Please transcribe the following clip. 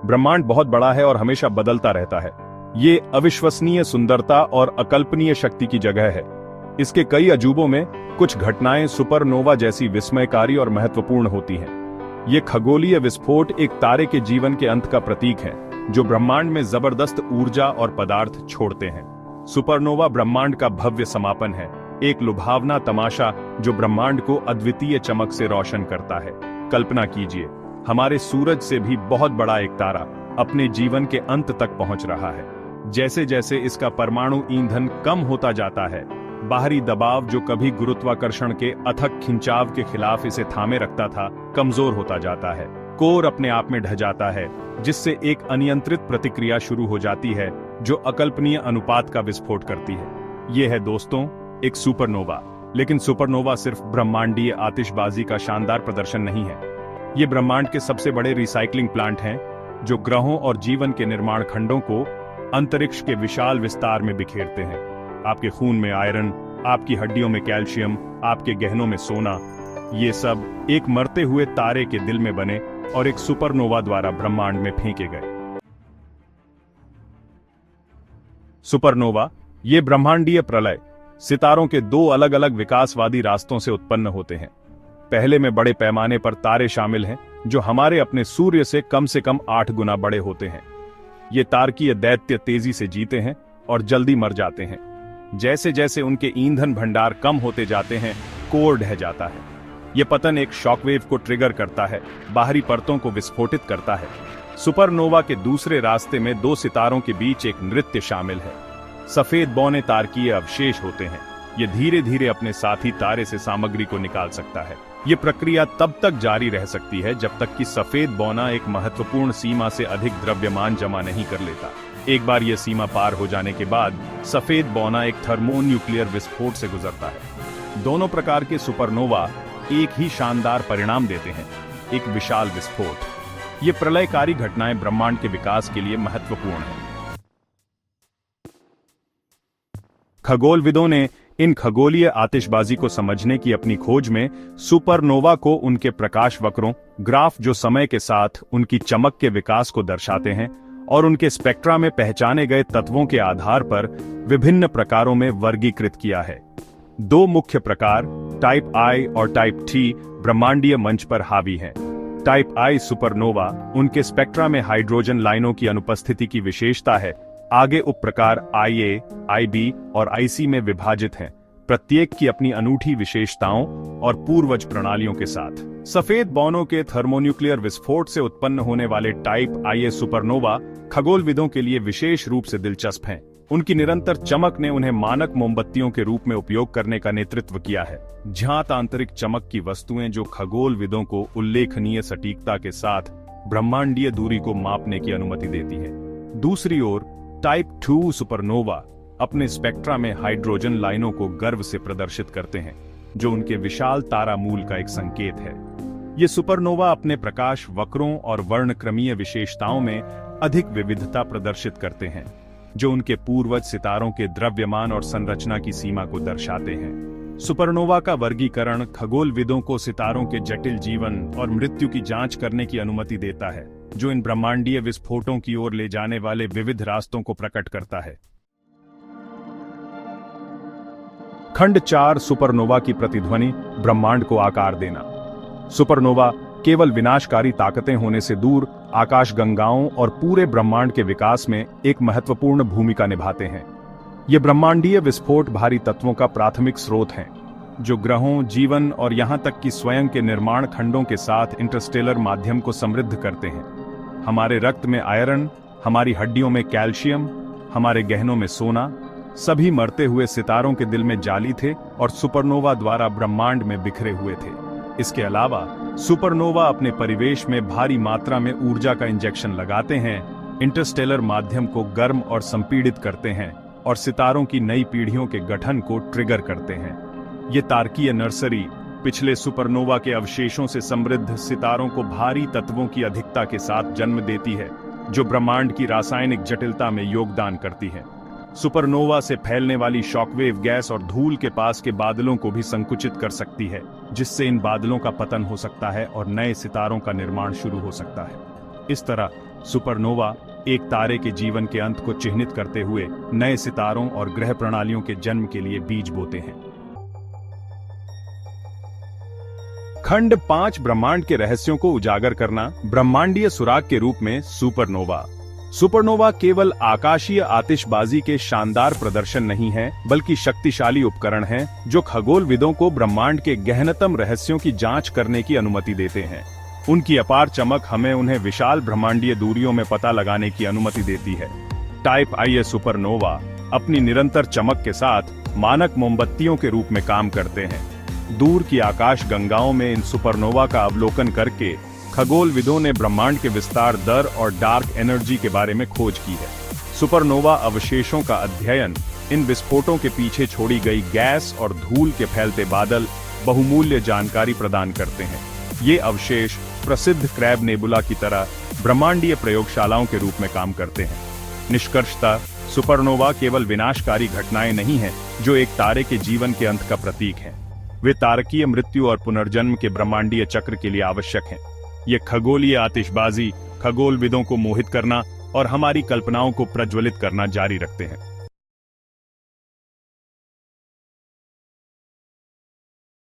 ब्रह्मांड बहुत बड़ा है और हमेशा बदलता रहता है। ये अविश्वसनीय सुंदरता और अकल्पनीय शक्ति की जगह है। इसके कई अजूबों में कुछ घटनाएं सुपरनोवा जैसी विस्मयकारी और महत्वपूर्ण होती हैं। ये खगोलीय विस्फोट एक तारे के जीवन के अंत का प्रतीक है, जो ब्रह्मांड में जबरदस्त ऊर्जा और पदार्थ छोड़ते हैं। सुपरनोवा ब्रह्मांड का भव्य समापन है, एक लुभावना तमाशा जो ब्रह्मांड को अद्वितीय चमक से रोशन करता है। कल्पना कीजिए, हमारे सूरज से भी बहुत बड़ा एक तारा अपने जीवन के अंत तक पहुंच रहा है। जैसे जैसे इसका परमाणु ईंधन कम होता जाता है, बाहरी दबाव जो कभी गुरुत्वाकर्षण के अथक खिंचाव के खिलाफ इसे थामे रखता था, कमजोर होता जाता है। कोर अपने आप में ढह जाता है, जिससे एक अनियंत्रित प्रतिक्रिया शुरू हो जाती है जो अकल्पनीय अनुपात का विस्फोट करती है। ये है दोस्तों एक सुपरनोवा। लेकिन सुपरनोवा सिर्फ ब्रह्मांडीय आतिशबाजी का शानदार प्रदर्शन नहीं है। ये ब्रह्मांड के सबसे बड़े रिसाइकलिंग प्लांट हैं, जो ग्रहों और जीवन के निर्माण खंडों को अंतरिक्ष के विशाल विस्तार में बिखेरते हैं। आपके खून में आयरन, आपकी हड्डियों में कैल्शियम, आपके गहनों में सोना, ये सब एक मरते हुए तारे के दिल में बने और एक सुपरनोवा द्वारा ब्रह्मांड में फेंके गए। सुपरनोवा, ये ब्रह्मांडीय प्रलय, सितारों के दो अलग अलग विकासवादी रास्तों से उत्पन्न होते हैं। पहले में बड़े पैमाने पर तारे शामिल हैं, जो हमारे अपने सूर्य से कम 8 गुना बड़े होते हैं। ये तारकीय दैत्य तेजी से जीते हैं और जल्दी मर जाते हैं। जैसे जैसे उनके ईंधन भंडार कम होते जाते हैं, कोर ढह जाता है। ये पतन एक शॉकवेव को ट्रिगर करता है, बाहरी परतों को विस्फोटित करता है। सुपरनोवा के दूसरे रास्ते में दो सितारों के बीच एक नृत्य शामिल है। सफेद बौने तारकीय अवशेष होते हैं। ये धीरे धीरे अपने साथी तारे से सामग्री को निकाल सकता है। ये प्रक्रिया तब तक जारी रह सकती है जब तक कि सफेद बौना एक महत्वपूर्ण सीमा से अधिक द्रव्यमान जमा नहीं कर लेता। एक बार यह सीमा पार हो जाने के बाद सफेद बौना एक थर्मोन्यूक्लियर विस्फोट से गुजरता है। दोनों प्रकार के सुपरनोवा एक ही शानदार परिणाम देते हैं, एक विशाल विस्फोट। ये प्रलयकारी घटनाएं ब्रह्मांड के विकास के लिए महत्वपूर्ण हैं। खगोलविदों ने इन खगोलीय आतिशबाजी को समझने की अपनी खोज में सुपरनोवा को उनके प्रकाश वक्रों, ग्राफ जो समय के साथ उनकी चमक के विकास को दर्शाते हैं, और उनके स्पेक्ट्रा में पहचाने गए तत्वों के आधार पर विभिन्न प्रकारों में वर्गीकृत किया है। दो मुख्य प्रकार, टाइप आई और टाइप टी, ब्रह्मांडीय मंच पर हावी हैं। टाइप आई सुपरनोवा उनके स्पेक्ट्रा में हाइड्रोजन लाइनों की अनुपस्थिति की विशेषता है। आगे उप प्रकार IA, IB और IC में विभाजित हैं, प्रत्येक की अपनी अनूठी विशेषताओं और पूर्वज प्रणालियों के साथ। सफेद बौनों के थर्मोन्यूक्लियर विस्फोट से उत्पन्न होने वाले टाइप IA सुपरनोवा खगोलविदों के लिए विशेष रूप से दिलचस्प हैं। उनकी निरंतर चमक ने उन्हें मानक मोमबत्तियों के रूप में उपयोग करने का नेतृत्व किया है। ज्ञात आंतरिक चमक की वस्तुएं जो खगोलविदों को उल्लेखनीय सटीकता के साथ ब्रह्मांडीय दूरी को मापने की अनुमति देती है। दूसरी ओर टाइप 2 सुपरनोवा अपने स्पेक्ट्रा में हाइड्रोजन लाइनों को गर्व से प्रदर्शित करते हैं, जो उनके विशाल तारामूल का एक संकेत है। ये सुपरनोवा अपने प्रकाश वक्रों और वर्णक्रमीय विशेषताओं में अधिक विविधता प्रदर्शित करते हैं, जो उनके पूर्वज सितारों के द्रव्यमान और संरचना की सीमा को दर्शाते हैं। सुपरनोवा का वर्गीकरण खगोलविदों को सितारों के जटिल जीवन और मृत्यु की जांच करने की अनुमति देता है, जो इन ब्रह्मांडीय विस्फोटों की ओर ले जाने वाले विविध रास्तों को प्रकट करता है। खंड 4 सुपरनोवा की प्रतिध्वनि, ब्रह्मांड को आकार देना। सुपरनोवा केवल विनाशकारी ताकतें होने से दूर आकाशगंगाओं और पूरे ब्रह्मांड के विकास में एक महत्वपूर्ण भूमिका निभाते हैं। ये ब्रह्मांडीय विस्फोट भारी तत्वों का प्राथमिक स्रोत हैं, जो ग्रहों, जीवन और यहां तक कि स्वयं के निर्माण खंडों के साथ इंटरस्टेलर माध्यम को समृद्ध करते हैं। हमारे रक्त में आयरन, हमारी हड्डियों में कैल्शियम, हमारे गहनों में सोना, सभी मरते हुए सितारों के दिल में जाली थे और सुपरनोवा द्वारा ब्रह्मांड में बिखरे हुए थे। इसके अलावा सुपरनोवा अपने परिवेश में भारी मात्रा में ऊर्जा का इंजेक्शन लगाते हैं, इंटरस्टेलर माध्यम को गर्म और संपीड़ित करते हैं और सितारों की नई पीढ़ियों के गठन को ट्रिगर करते हैं। ये तारकीय नर्सरी पिछले सुपरनोवा के अवशेषों से समृद्ध सितारों को भारी तत्वों की अधिकता के साथ जन्म देती है, जो ब्रह्मांड की रासायनिक जटिलता में योगदान करती है। सुपरनोवा से फैलने वाली शॉकवेव गैस और धूल के पास के बादलों को भी संकुचित कर सकती है, जिससे इन बादलों का पतन हो सकता है और नए सितारों का निर्माण शुरू हो सकता है। इस तरह सुपरनोवा एक तारे के जीवन के अंत को चिह्नित करते हुए नए सितारों और ग्रह प्रणालियों के जन्म के लिए बीज बोते हैं। खंड 5 ब्रह्मांड के रहस्यों को उजागर करना, ब्रह्मांडीय सुराग के रूप में सुपरनोवा। सुपरनोवा केवल आकाशीय आतिशबाजी के शानदार प्रदर्शन नहीं है, बल्कि शक्तिशाली उपकरण हैं जो खगोलविदों को ब्रह्मांड के गहनतम रहस्यों की जांच करने की अनुमति देते हैं। उनकी अपार चमक हमें उन्हें विशाल ब्रह्मांडीय दूरियों में पता लगाने की अनुमति देती है। टाइप IA सुपरनोवा अपनी निरंतर चमक के साथ मानक मोमबत्तियों के रूप में काम करते हैं। दूर की आकाश गंगाओं में इन सुपरनोवा का अवलोकन करके खगोलविदों ने ब्रह्मांड के विस्तार दर और डार्क एनर्जी के बारे में खोज की है। सुपरनोवा अवशेषों का अध्ययन, इन विस्फोटों के पीछे छोड़ी गई गैस और धूल के फैलते बादल बहुमूल्य जानकारी प्रदान करते हैं। ये अवशेष प्रसिद्ध क्रैब नेबुला की तरह ब्रह्मांडीय प्रयोगशालाओं के रूप में काम करते हैं। निष्कर्षतः सुपरनोवा केवल विनाशकारी घटनाएं नहीं हैं जो एक तारे के जीवन के अंत का प्रतीक हैं। वे तारकीय मृत्यु और पुनर्जन्म के ब्रह्मांडीय चक्र के लिए आवश्यक हैं। ये खगोलीय आतिशबाजी खगोलविदों को मोहित करना और हमारी कल्पनाओं को प्रज्वलित करना जारी रखते हैं।